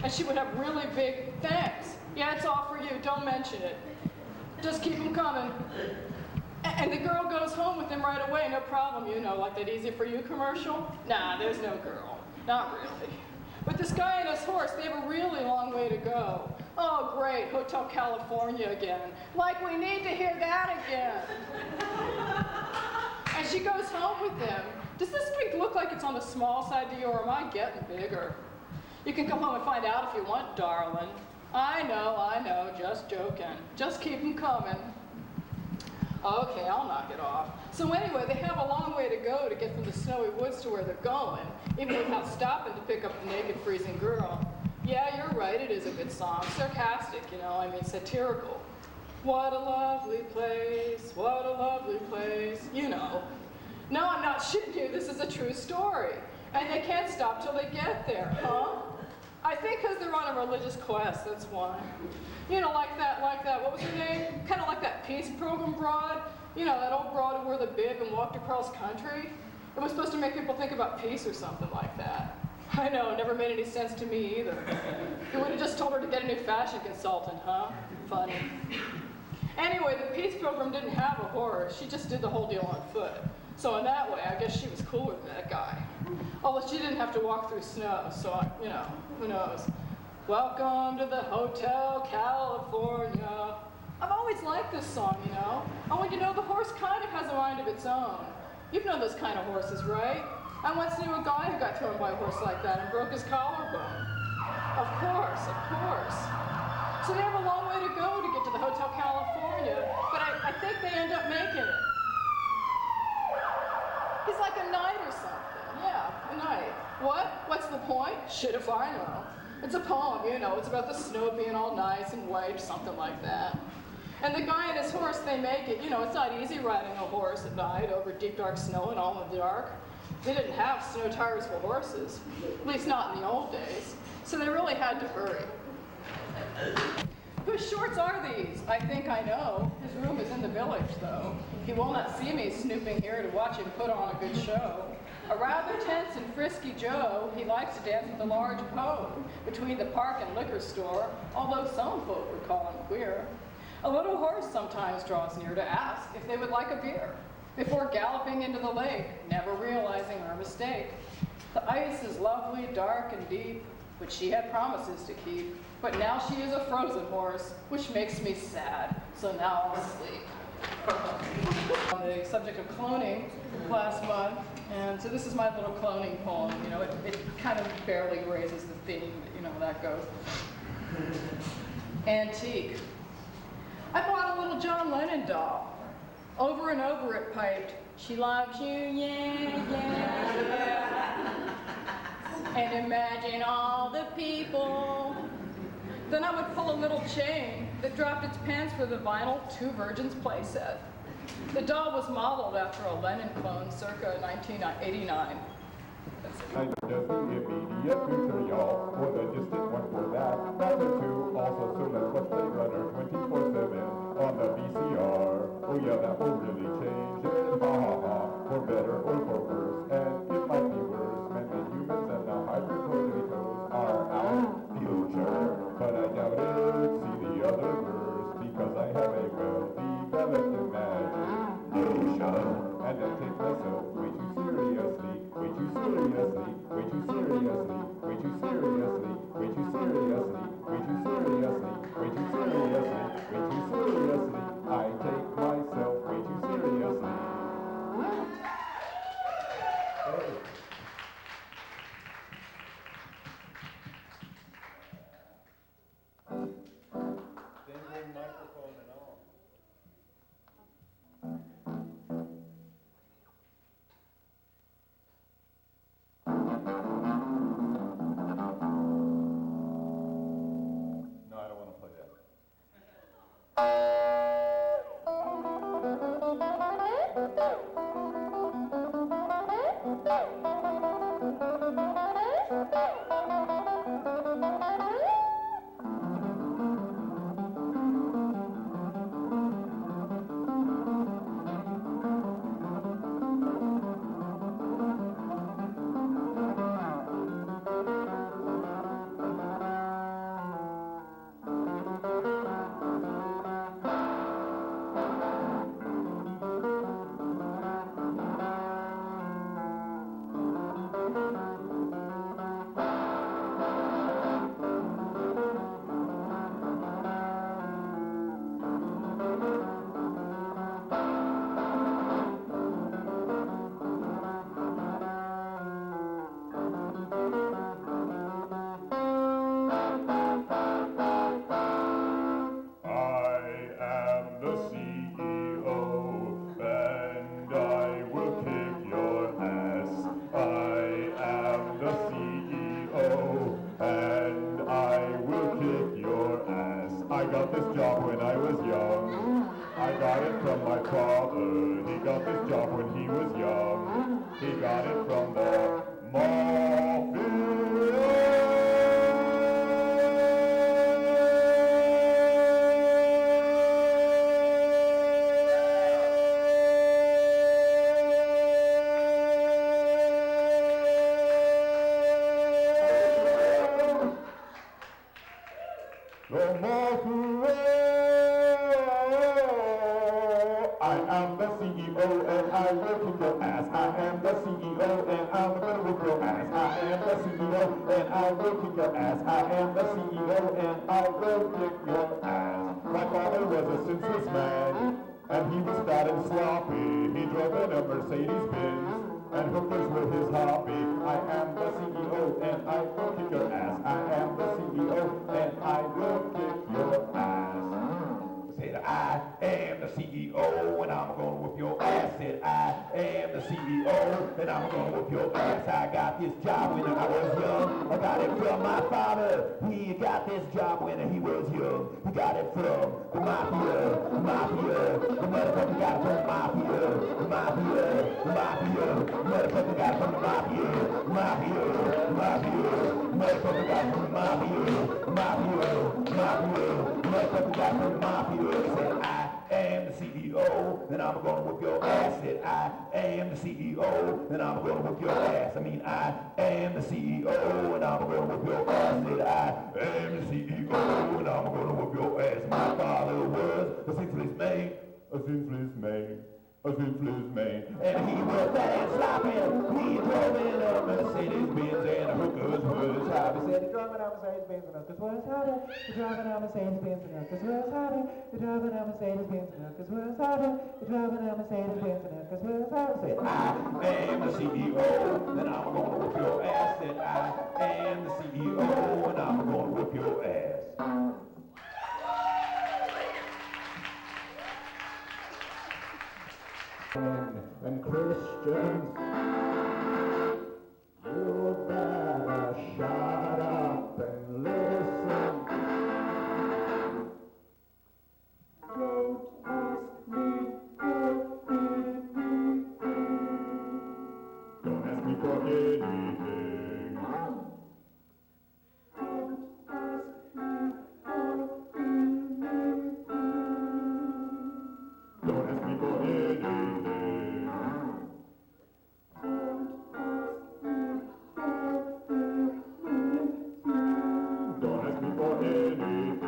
And she would have really big thanks. Yeah, it's all for you, don't mention it. Just keep them coming. And the girl goes home with him right away, no problem, you know, like that Easy For You commercial. Nah, there's no girl, not really. But this guy and his horse, they have a really long way to go. Oh great, Hotel California again. Like we need to hear that again. And she goes home with him. Does this street look like it's on the small side to you, or am I getting bigger? You can come home and find out if you want, darling. I know, just joking. Just keep them coming. Okay, I'll knock it off. So anyway, they have a long way to go to get from the snowy woods to where they're going, even without stopping to pick up the naked, freezing girl. Yeah, you're right, it is a good song. Sarcastic, you know, I mean satirical. What a lovely place, what a lovely place, you know. No, I'm not shitting you, this is a true story. And they can't stop till they get there, huh? I think because they're on a religious quest, that's why. You know, like that, what was her name? Kind of like that peace program broad. You know, that old broad who wore the bib and walked across country. It was supposed to make people think about peace or something like that. I know, it never made any sense to me either. You would have just told her to get a new fashion consultant, huh? Funny. Anyway, the peace program didn't have a horse. She just did the whole deal on foot. So in that way, I guess she was cool with that guy. Although she didn't have to walk through snow, so, you know, who knows. Welcome to the Hotel California. I've always liked this song, you know. Only, you know, the horse kind of has a mind of its own. You've known those kind of horses, right? I once knew a guy who got thrown by a horse like that and broke his collarbone. Of course, of course. So they have a long way to go to get to the Hotel California, but I think they end up making it. He's like a knight or something. Yeah, a knight. What? What's the point? Shit if I know. It's a poem, you know. It's about the snow being all nice and white, something like that. And the guy and his horse, they make it. You know, it's not easy riding a horse at night over deep, dark snow and all in the dark. They didn't have snow tires for horses, at least not in the old days. So they really had to hurry. Whose shorts are these? I think I know. His room is in the village, though. He will not see me snooping here to watch him put on a good show. A rather tense and frisky Joe, he likes to dance with a large pole between the park and liquor store, although some folk would call him queer. A little horse sometimes draws near to ask if they would like a beer before galloping into the lake, never realizing her mistake. The ice is lovely, dark, and deep, but she had promises to keep. But now she is a frozen horse, which makes me sad, so now I'll sleep. On the subject of cloning last month, and so this is my little cloning poem. You know, it kind of barely raises the theme, but you know, that goes. Antique. I bought a little John Lennon doll. Over and over it piped, "She loves you, yeah, yeah, yeah." And imagine all the people. Then I would pull a little chain that dropped its pants for the vinyl Two Virgins playset. The doll was modeled after a Lennon clone circa 1989. Kind of just the immediate future, y'all, or the distant one for that. Matter two, also so let's watch Blade Runner 24/7 on the VCR. Oh yeah, that will really change it, ha ha ha, for better or for worse, and it might be worse when the humans and the hybrid potatoes are our future. But I doubt it, see the other verse, because I have a well-developed imagination, and I take myself way too seriously, way too seriously, way too seriously, way too seriously. this job when I was young. I got it from my father. He got this job when he was young. He got it from the I am the CEO and I will kick your ass. I am the CEO and I'm gonna whip your ass. I am the CEO and I will kick your ass. I am the CEO and I will kick your ass. My father was a senseless man and he was fat and sloppy. He drove in a Mercedes Benz and hookers were his hobby. I am the CEO and I will kick your ass. I am the CEO and I will kick your ass. Said I am the CEO and I'm gonna whip your ass. Said I am the CEO and I'm gonna whip your ass. I got this job when I was young. I got it from my father. He got this job when he was young. He got it from the mafia. The motherfucker got it from the mafia. The motherfucker got it from the mafia. Motherfucker got it from the mafia. Motherfucker got it from the mafia. Said I am the CEO, and I'm gonna whip your ass. Said I am the CEO, and I'm gonna whip your ass. I mean, I am the CEO, and I'm gonna whip your ass. Said I am the CEO, and I'm gonna whip your ass. My father was a senseless man, and he was fat and sloppy. He drove in a Mercedes Benz and the hookers was hobby. Said he drove in a Mercedes Benz and the hookers was hobby. He drove in a Mercedes Benz and the hookers was hobby. He drove in a Mercedes Benz and the hookers was hobby. He drove in a Mercedes Benz and the hookers was hobby. Said I am the CEO and I'm gonna whip your ass. Said I am the CEO and I'm gonna whip your ass. And Christians, you better shut up and listen. Don't ask me for anything. Don't ask me for anything. Don't ask me for anything.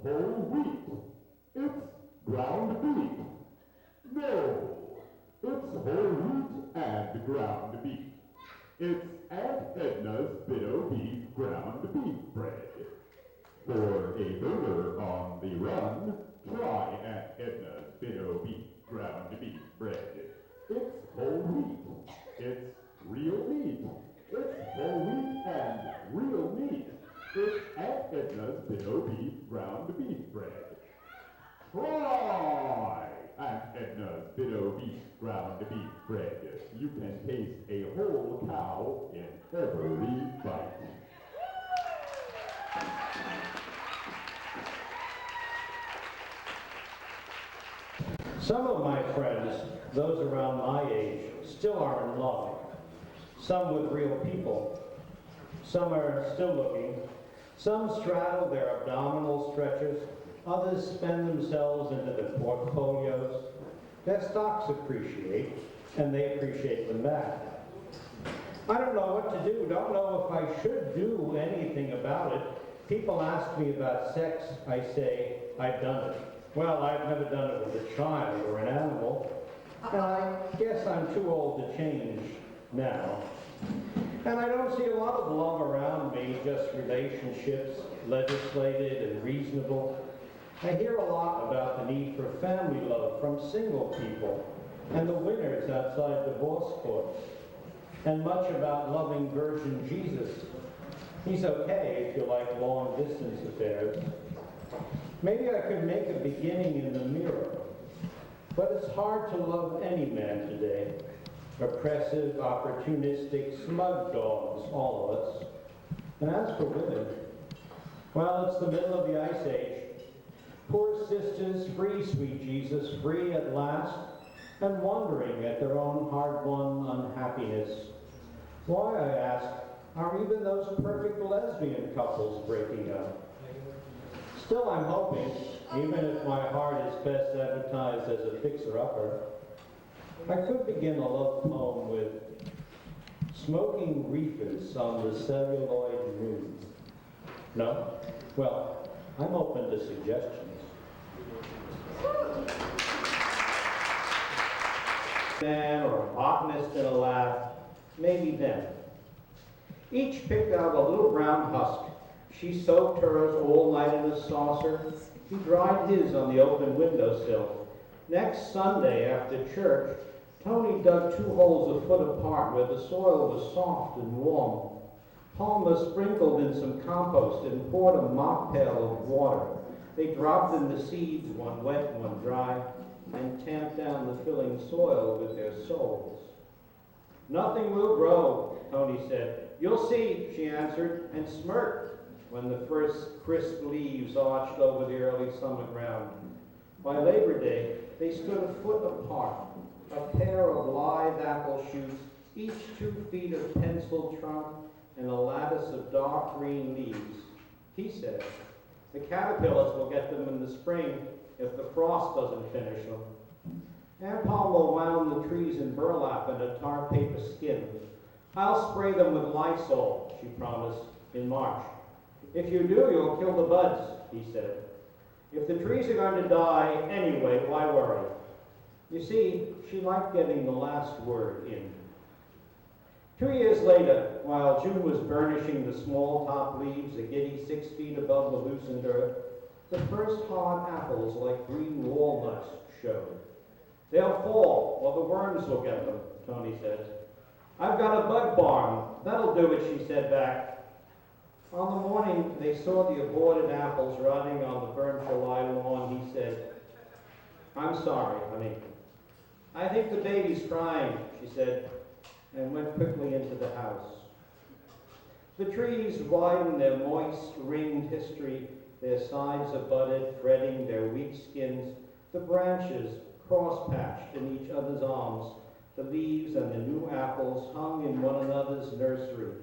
whole wheat. It's ground beef. No, it's whole wheat and ground beef. It's Aunt Edna's Bit-O Beef ground beef bread. For a burger on the run, try Aunt Edna's Bit-O Beef ground beef bread. It's whole wheat. It's real meat. It's whole wheat and real meat. It's Aunt Edna's Bit-O Beef ground beef bread. Try Aunt Edna's Bit-O Beef ground beef bread. You can taste a whole cow in every bite. Some of my friends, those around my age, still are in love. Some with real people. Some are still looking. Some straddle their abdominal stretchers. Others spend themselves into their portfolios. Their stocks appreciate, and they appreciate them back. I don't know what to do. Don't know if I should do anything about it. People ask me about sex. I say, I've done it. Well, I've never done it with a child or an animal. And I guess I'm too old to change now. And I don't see a lot of love around me, just relationships, legislated and reasonable. I hear a lot about the need for family love from single people and the winners outside divorce courts, and much about loving Virgin Jesus. He's okay if you like long-distance affairs. Maybe I could make a beginning in the mirror, but it's hard to love any man today. Oppressive, opportunistic, smug dogs, all of us. And as for women, well, it's the middle of the Ice Age. Poor sisters, free, sweet Jesus, free at last, and wondering at their own hard-won unhappiness. Why, I ask, are even those perfect lesbian couples breaking up? Still, I'm hoping, even if my heart is best advertised as a fixer-upper, I could begin a love poem with smoking reefers on the celluloid moon. No? Well, I'm open to suggestions. Man or a botanist in a lab, maybe them. Each picked out a little brown husk. She soaked hers all night in a saucer. He dried his on the open windowsill. Next Sunday after church, Tony dug 2 holes a foot apart where the soil was soft and warm. Palmer sprinkled in some compost and poured a mop pail of water. They dropped in the seeds, one wet, one dry, and tamped down the filling soil with their souls. Nothing will grow, Tony said. You'll see, she answered, and smirked when the first crisp leaves arched over the early summer ground. By Labor Day, they stood a foot apart, a pair of lithe apple shoots, each 2 feet of pencil trunk and a lattice of dark green leaves. He said, the caterpillars will get them in the spring if the frost doesn't finish them. Aunt Palma wound the trees in burlap and a tar paper skin. I'll spray them with Lysol, she promised, in March. If you do, you'll kill the buds, he said. If the trees are going to die anyway, why worry? You see, she liked getting the last word in. 2 years later, while June was burnishing the small top leaves a giddy 6 feet above the loosened earth, the first hard apples like green walnuts showed. They'll fall, or the worms will get them, Tony said. I've got a bug barn. That'll do it, she said back. On the morning they saw the aborted apples rotting on the burnt July lawn, he said, I'm sorry, honey. I think the baby's crying, she said, and went quickly into the house. The trees widened their moist, ringed history, their sides abutted, fretting their weak skins, the branches cross-patched in each other's arms, the leaves and the new apples hung in one another's nursery.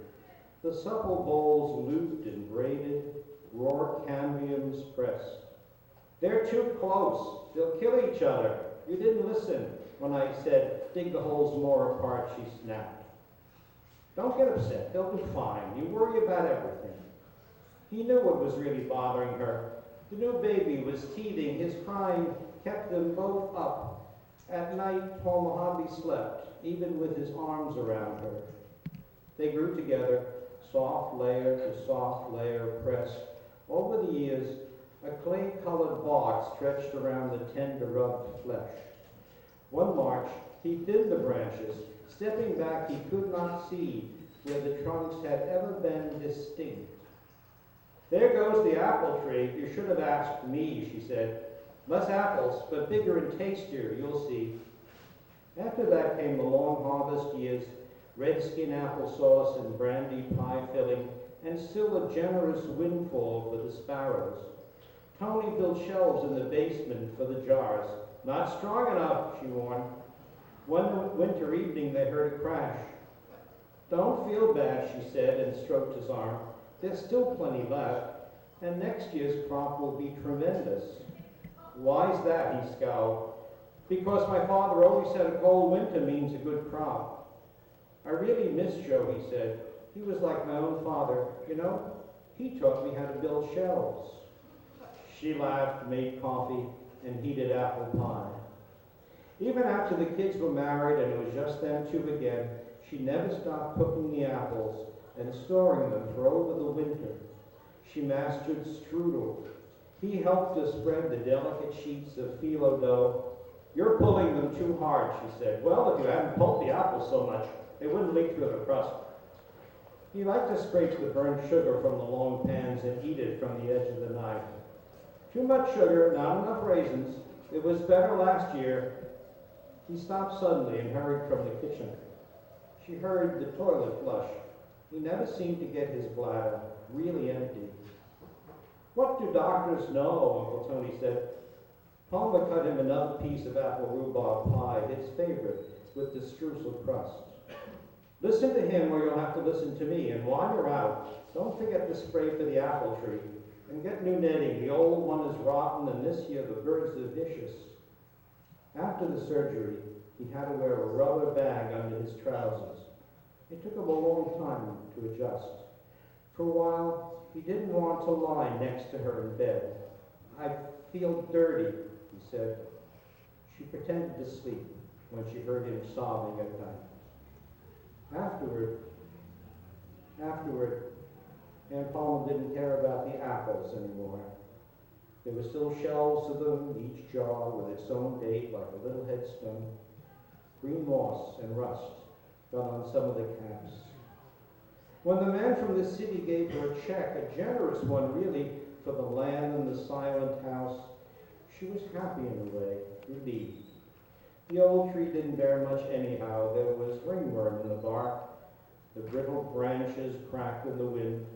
The supple boles looped and braided, raw cambiums pressed. They're too close. They'll kill each other. You didn't listen when I said, dig the holes more apart, she snapped. Don't get upset. They'll do fine. You worry about everything. He knew what was really bothering her. The new baby was teething. His crying kept them both up. At night, Palmer hardly slept, even with his arms around her. They grew together, soft layer to soft layer pressed. Over the years, a clay-colored bark stretched around the tender rubbed flesh. One March, he thinned the branches. Stepping back, he could not see where the trunks had ever been distinct. "There goes the apple tree. You should have asked me," she said. "Less apples, but bigger and tastier, you'll see." After that came the long harvest years, redskin applesauce and brandy pie filling, and still a generous windfall for the sparrows. Tony built shelves in the basement for the jars. "Not strong enough," she warned. One winter evening they heard a crash. "Don't feel bad," she said, and stroked his arm. "There's still plenty left, and next year's crop will be tremendous." "Why's that?" he scowled. "Because my father always said a cold winter means a good crop." "I really miss Joe," he said. "He was like my own father. You know, he taught me how to build shelves." She laughed, made coffee, and heated apple pie. Even after the kids were married and it was just them two again, she never stopped cooking the apples and storing them for over the winter. She mastered strudel. He helped her spread the delicate sheets of phyllo dough. "You're pulling them too hard," she said. "Well, if you hadn't pulped the apples so much, they wouldn't leak through the crust." He liked to scrape the burnt sugar from the long pans and eat it from the edge of the knife. "Too much sugar, not enough raisins. It was better last year." He stopped suddenly and hurried from the kitchen. She heard the toilet flush. He never seemed to get his bladder really empty. "What do doctors know?" Uncle Tony said. Palmer cut him another piece of apple rhubarb pie, his favorite, with the streusel crust. "Listen to him or you'll have to listen to me, and while you're out, don't forget to spray for the apple tree. And get new netting. The old one is rotten, and this year the birds are vicious." After the surgery, he had to wear a rubber bag under his trousers. It took him a long time to adjust. For a while, he didn't want to lie next to her in bed. "I feel dirty," he said. She pretended to sleep when she heard him sobbing at night. Afterward, Aunt Palmer didn't care about the apples anymore. There were still shelves of them, each jar with its own date like a little headstone. Green moss and rust got on some of the caps. When the man from the city gave her a check, a generous one really, for the land and the silent house, she was happy in a way, relieved. The old tree didn't bear much anyhow. There was ringworm in the bark. The brittle branches cracked in the wind.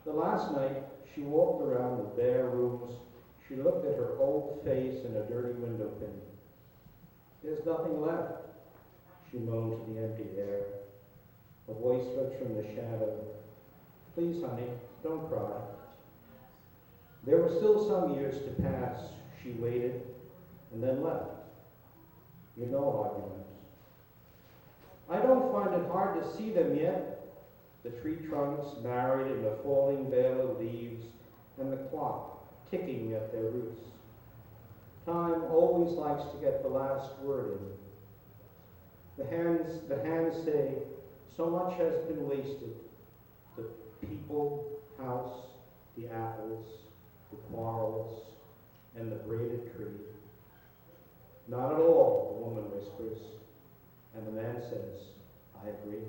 The last night, she walked around the bare rooms. She looked at her old face in a dirty window pane. "There's nothing left," she moaned to the empty air. A voice spoke from the shadow. "Please, honey, don't cry." There were still some years to pass. She waited and then left. You know arguments. "I don't find it hard to see them yet." The tree trunks married in a falling veil of leaves, and the clock ticking at their roots. Time always likes to get the last word in. The hands say, so much has been wasted. The people, house, the apples, the quarrels, and the braided tree. "Not at all," the woman whispers, and the man says, "I agree."